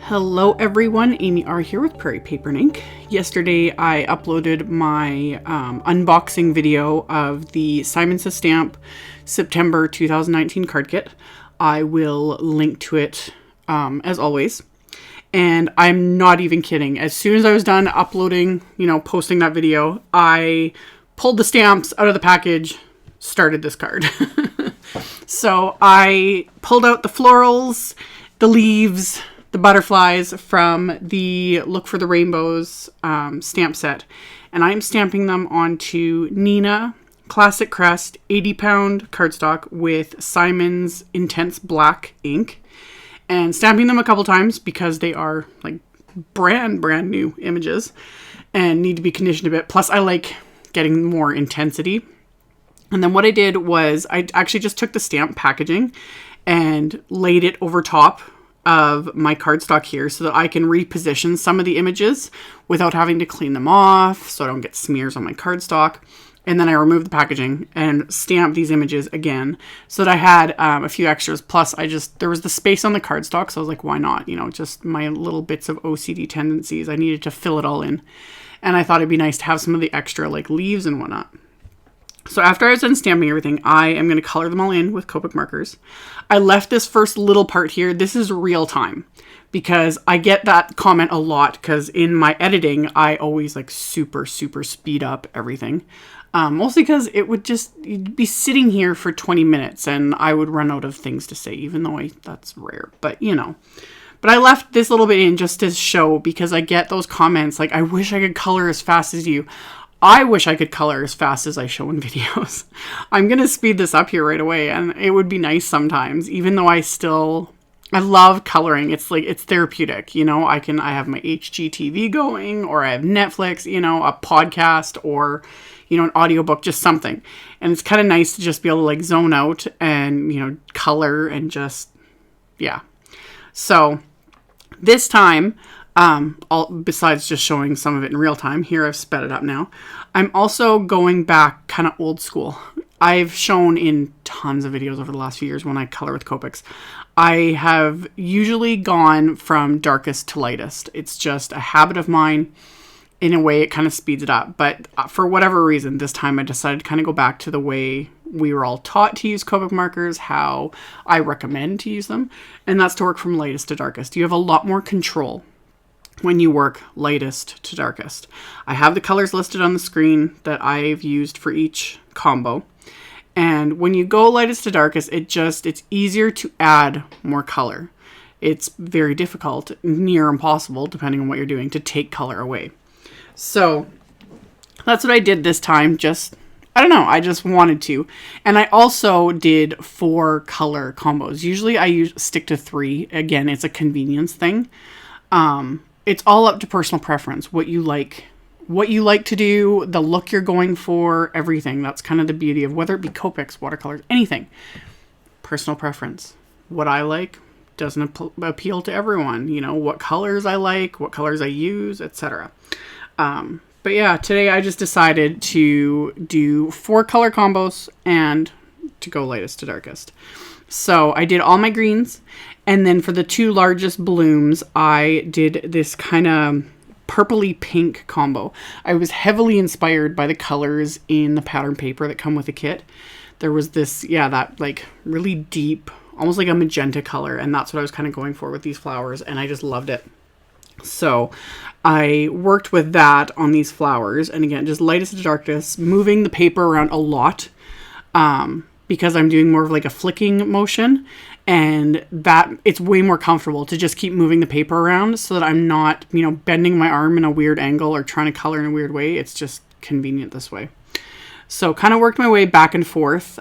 Hello everyone, AmyR here with Prairie Paper and Ink. Yesterday I uploaded my unboxing video of the Simon Says Stamp September 2019 card kit. I will link to it as always. And I'm not even kidding. As soon as I was done uploading, posting that video, I pulled the stamps out of the package, started this card. So I pulled out the florals, the leaves, the butterflies from the Look for the Rainbows stamp set. And I'm stamping them onto Neenah Classic Crest 80-pound cardstock with Simon's Intense Black ink. And stamping them a couple times because they are like brand new images and need to be conditioned a bit. Plus I like getting more intensity. And then what I did was I actually just took the stamp packaging and laid it over top of my cardstock here so that I can reposition some of the images without having to clean them off so I don't get smears on my cardstock. And then I removed the packaging and stamped these images again so that I had a few extras. Plus there was the space on the cardstock, so I was like, why not? Just my little bits of OCD tendencies. I needed to fill it all in. And I thought it'd be nice to have some of the extra like leaves and whatnot. So after I was done stamping everything, I am going to color them all in with Copic markers. I left this first little part here. This is real time because I get that comment a lot because in my editing, I always like super speed up everything. Mostly because you'd be sitting here for 20 minutes and I would run out of things to say, even though that's rare, but But I left this little bit in just to show because I get those comments like, I wish I could color as fast as you. I wish I could color as fast as I show in videos. I'm going to speed this up here right away, and it would be nice sometimes, even though I love coloring. It's like, it's therapeutic, I have my HGTV going, or I have Netflix, a podcast, or, an audiobook, just something. And it's kind of nice to just be able to like zone out and, color and just, yeah. So this time, besides just showing some of it in real time, here I've sped it up now, I'm also going back kind of old school. I've shown in tons of videos over the last few years when I color with Copics. I have usually gone from darkest to lightest. It's just a habit of mine. In a way, it kind of speeds it up. But for whatever reason, this time I decided to kind of go back to the way we were all taught to use Copic markers, how I recommend to use them. And that's to work from lightest to darkest. You have a lot more control when you work lightest to darkest. I have the colors listed on the screen that I've used for each combo. And when you go lightest to darkest, it's easier to add more color. It's very difficult, near impossible, depending on what you're doing, to take color away. So that's what I did this time. I just wanted to. And I also did 4 color combos. Usually I stick to 3. Again, it's a convenience thing. It's all up to personal preference, what you like to do, the look you're going for, everything. That's kind of the beauty of whether it be Copics, watercolors, anything. Personal preference. What I like doesn't appeal to everyone. What colors I like, what colors I use, etc. But yeah, today I just decided to do 4 color combos and to go lightest to darkest. So I did all my greens, and then for the 2 largest blooms, I did this kind of purpley pink combo. I was heavily inspired by the colors in the pattern paper that come with the kit. There was this, that like really deep, almost like a magenta color, and that's what I was kind of going for with these flowers, and I just loved it. So I worked with that on these flowers, and again, just lightest to darkest, moving the paper around a lot, because I'm doing more of like a flicking motion, and that it's way more comfortable to just keep moving the paper around so that I'm not, bending my arm in a weird angle or trying to color in a weird way. It's just convenient this way. So kind of worked my way back and forth.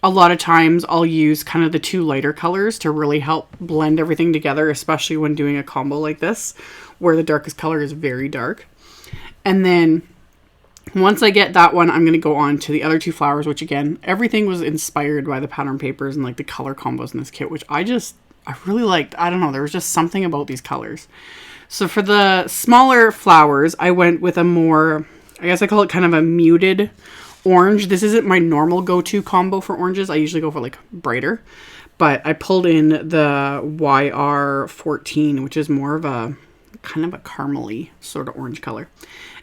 A lot of times I'll use kind of the 2 lighter colors to really help blend everything together, especially when doing a combo like this, where the darkest color is very dark. And then once I get that one, I'm going to go on to the other 2 flowers, which again, everything was inspired by the pattern papers and like the color combos in this kit, which I really liked. I don't know, there was just something about these colors. So for the smaller flowers, I went with a more, I guess I call it kind of a muted orange. This isn't my normal go-to combo for oranges. I usually go for like brighter, but I pulled in the YR14, which is more of a kind of a caramely sort of orange color.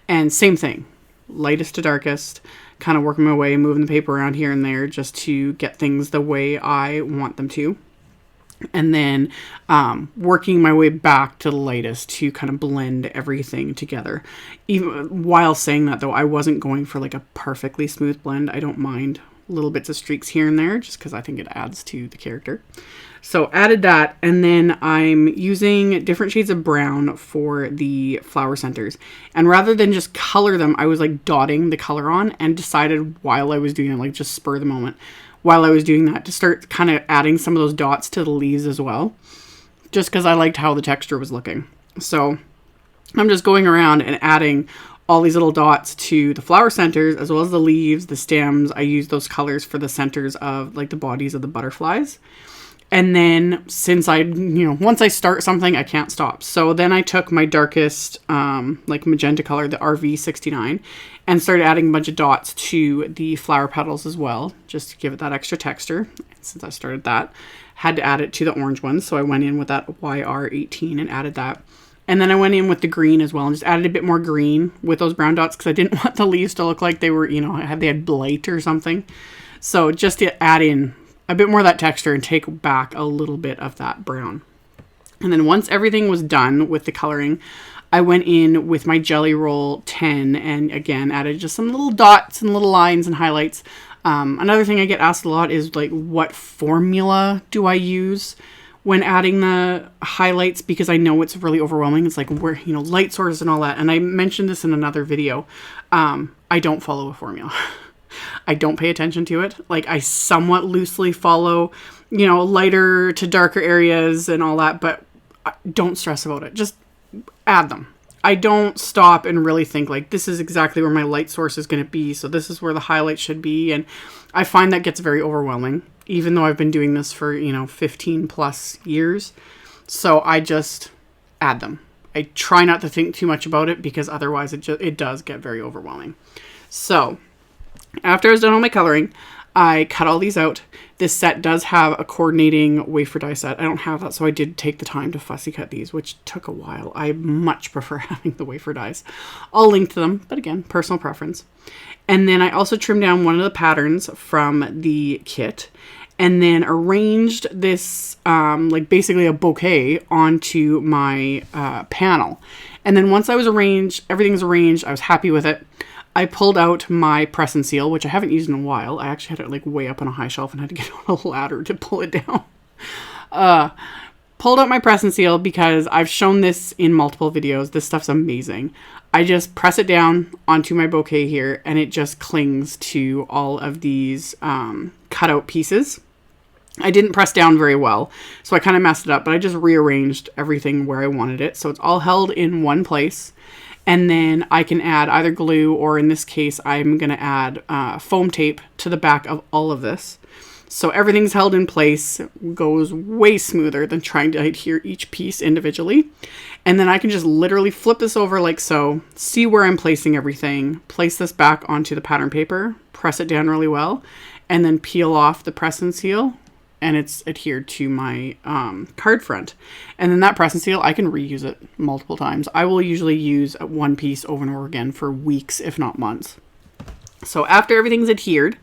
And same thing, lightest to darkest, kind of working my way, moving the paper around here and there just to get things the way I want them to. And then working my way back to the lightest to kind of blend everything together. Even while saying that, though, I wasn't going for like a perfectly smooth blend. I don't mind little bits of streaks here and there just because I think it adds to the character. So added that, and then I'm using different shades of brown for the flower centers. And rather than just color them, I was like dotting the color on, and decided while I was doing it, like just spur of the moment, while I was doing that, to start kind of adding some of those dots to the leaves as well, just because I liked how the texture was looking. So I'm just going around and adding all these little dots to the flower centers, as well as the leaves, the stems. I use those colors for the centers of like the bodies of the butterflies. And then since once I start something, I can't stop. So then I took my darkest, like magenta color, the RV69, and started adding a bunch of dots to the flower petals as well, just to give it that extra texture. And since I started that, had to add it to the orange ones. So I went in with that YR18 and added that. And then I went in with the green as well and just added a bit more green with those brown dots because I didn't want the leaves to look like they were, they had blight or something. So just to add in a bit more of that texture and take back a little bit of that brown. And then once everything was done with the coloring, I went in with my Jelly Roll 10 and again added just some little dots and little lines and highlights. Another thing I get asked a lot is like, what formula do I use when adding the highlights? Because I know it's really overwhelming. It's like where, light sources and all that. And I mentioned this in another video. I don't follow a formula. I don't pay attention to it. Like I somewhat loosely follow, lighter to darker areas and all that, but don't stress about it. Just add them. I don't stop and really think like this is exactly where my light source is going to be. So this is where the highlight should be. And I find that gets very overwhelming, even though I've been doing this for, 15 plus years. So I just add them. I try not to think too much about it because otherwise it does get very overwhelming. So after I was done all my coloring, I cut all these out. This set does have a coordinating wafer die set. I don't have that, so I did take the time to fussy cut these, which took a while. I much prefer having the wafer dies. I'll link to them, but again, personal preference. And then I also trimmed down one of the patterns from the kit and then arranged this, like basically a bouquet onto my panel. And then once everything's arranged, I was happy with it. I pulled out my press and seal, which I haven't used in a while. I actually had it like way up on a high shelf and had to get on a ladder to pull it down. Pulled out my press and seal because I've shown this in multiple videos. This stuff's amazing. I just press it down onto my bouquet here and it just clings to all of these cutout pieces. I didn't press down very well, so I kind of messed it up, but I just rearranged everything where I wanted it. So it's all held in one place. And then I can add either glue or in this case, I'm going to add foam tape to the back of all of this. So everything's held in place, goes way smoother than trying to adhere each piece individually. And then I can just literally flip this over like so, see where I'm placing everything, place this back onto the pattern paper, press it down really well, and then peel off the press and seal. And it's adhered to my card front. And then that press and seal, I can reuse it multiple times. I will usually use one piece over and over again for weeks, if not months. So after everything's adhered,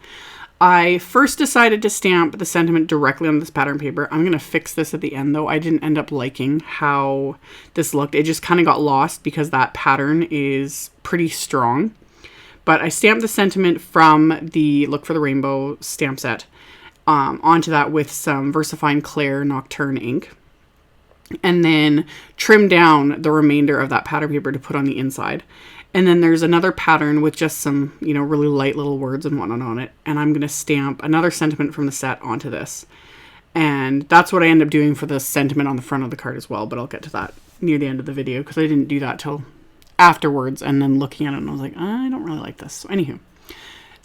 I first decided to stamp the sentiment directly on this pattern paper. I'm going to fix this at the end though. I didn't end up liking how this looked. It just kind of got lost because that pattern is pretty strong. But I stamped the sentiment from the Look for the Rainbow stamp set onto that with some VersaFine Clair Nocturne ink, and then trim down the remainder of that pattern paper to put on the inside. And then there's another pattern with just some, really light little words and whatnot on it. And I'm going to stamp another sentiment from the set onto this. And that's what I end up doing for the sentiment on the front of the card as well. But I'll get to that near the end of the video because I didn't do that till afterwards. And then looking at it and I was like, I don't really like this. So anywho.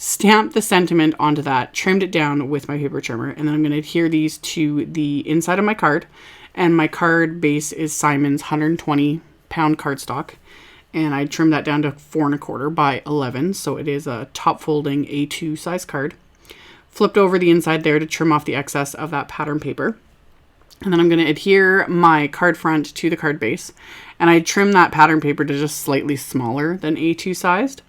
Stamped the sentiment onto that, trimmed it down with my paper trimmer, and then I'm going to adhere these to the inside of my card. And my card base is Simon's 120 pound cardstock. and I trimmed that down to 4 1/4 by 11, so it is a top folding A2 size card. Flipped over the inside there to trim off the excess of that pattern paper. And then I'm going to adhere my card front to the card base, and I trim that pattern paper to just slightly smaller than A2 sized.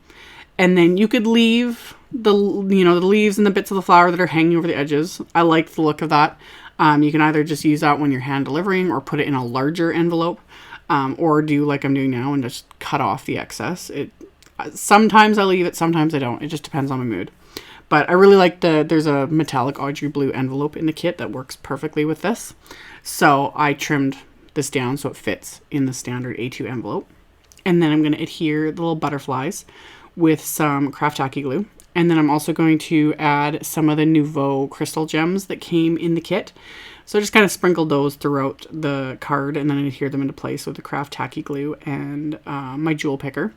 And then you could leave the leaves and the bits of the flower that are hanging over the edges. I like the look of that. You can either just use that when you're hand delivering or put it in a larger envelope, or do like I'm doing now and just cut off the excess. Sometimes I leave it, sometimes I don't. It just depends on my mood. But I really like there's a metallic Audrey blue envelope in the kit that works perfectly with this. So I trimmed this down so it fits in the standard A2 envelope. And then I'm going to adhere the little butterflies with some craft tacky glue. And then I'm also going to add some of the Nouveau crystal gems that came in the kit. So I just kind of sprinkled those throughout the card and then adhere them into place with the craft tacky glue and my jewel picker.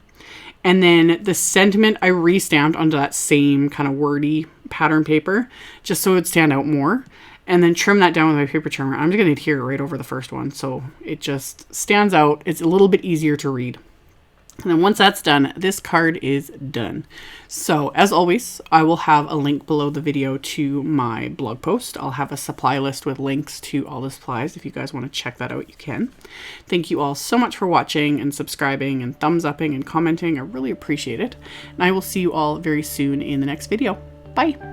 And then the sentiment I re-stamped onto that same kind of wordy pattern paper, just so it would stand out more. And then trim that down with my paper trimmer. I'm just going to adhere right over the first one, so it just stands out. It's a little bit easier to read. And then once that's done, this card is done. So as always, I will have a link below the video to my blog post. I'll have a supply list with links to all the supplies. If you guys want to check that out, you can. Thank you all so much for watching and subscribing and thumbs upping and commenting. I really appreciate it. And I will see you all very soon in the next video. Bye.